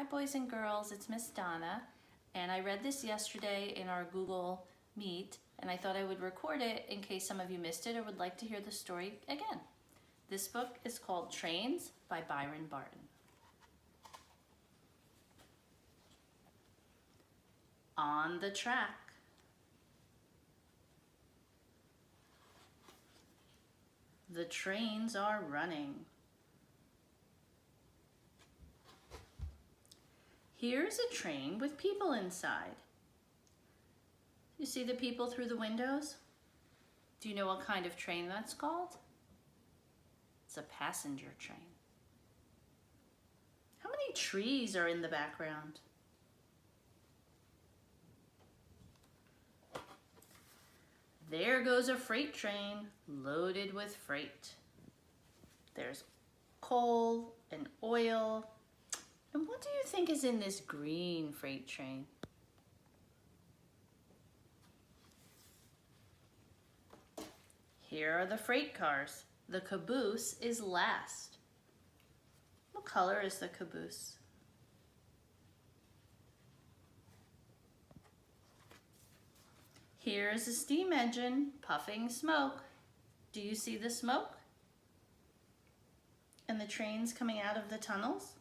Hi boys and girls, it's Miss Donna, and I read this yesterday in our Google Meet, and I thought I would record it in case some of you missed it or would like to hear the story again. This book is called Trains by Byron Barton. On the track. The trains are running. Here's a train with people inside. You see the people through the windows? Do you know what kind of train that's called? It's a passenger train. How many trees are in the background? There goes a freight train loaded with freight. There's coal and oil. And what do you think is in this green freight train? Here are the freight cars. The caboose is last. What color is the caboose? Here's a steam engine puffing smoke. Do you see the smoke? And the trains coming out of the tunnels?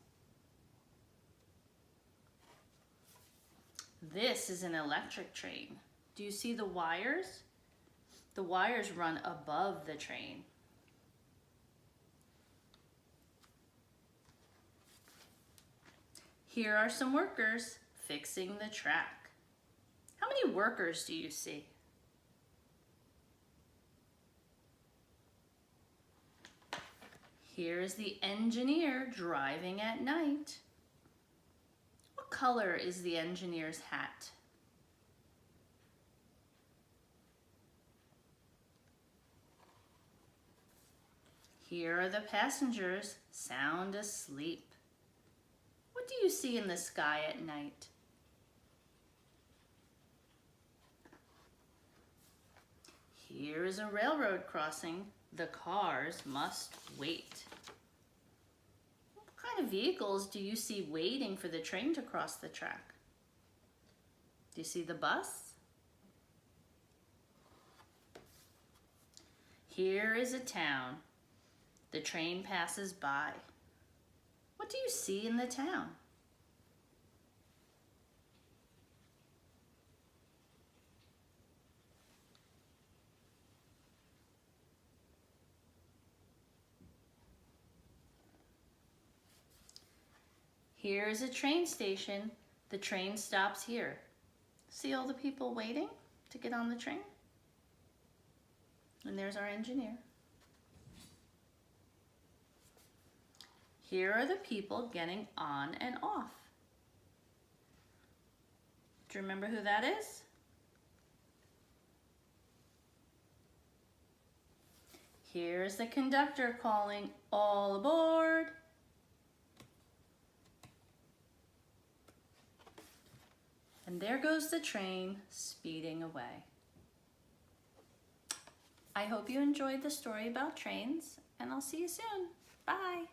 This is an electric train. Do you see the wires? The wires run above the train. Here are some workers fixing the track. How many workers do you see? Here's the engineer driving at night. What color is the engineer's hat? Here are the passengers sound asleep. What do you see in the sky at night? Here is a railroad crossing. The cars must wait. What kind of vehicles do you see waiting for the train to cross the track? Do you see the bus? Here is a town. The train passes by. What do you see in the town? Here's a train station. The train stops here. See all the people waiting to get on the train? And there's our engineer. Here are the people getting on and off. Do you remember who that is? Here's the conductor calling, "All aboard." And there goes the train speeding away. I hope you enjoyed the story about trains, and I'll see you soon. Bye.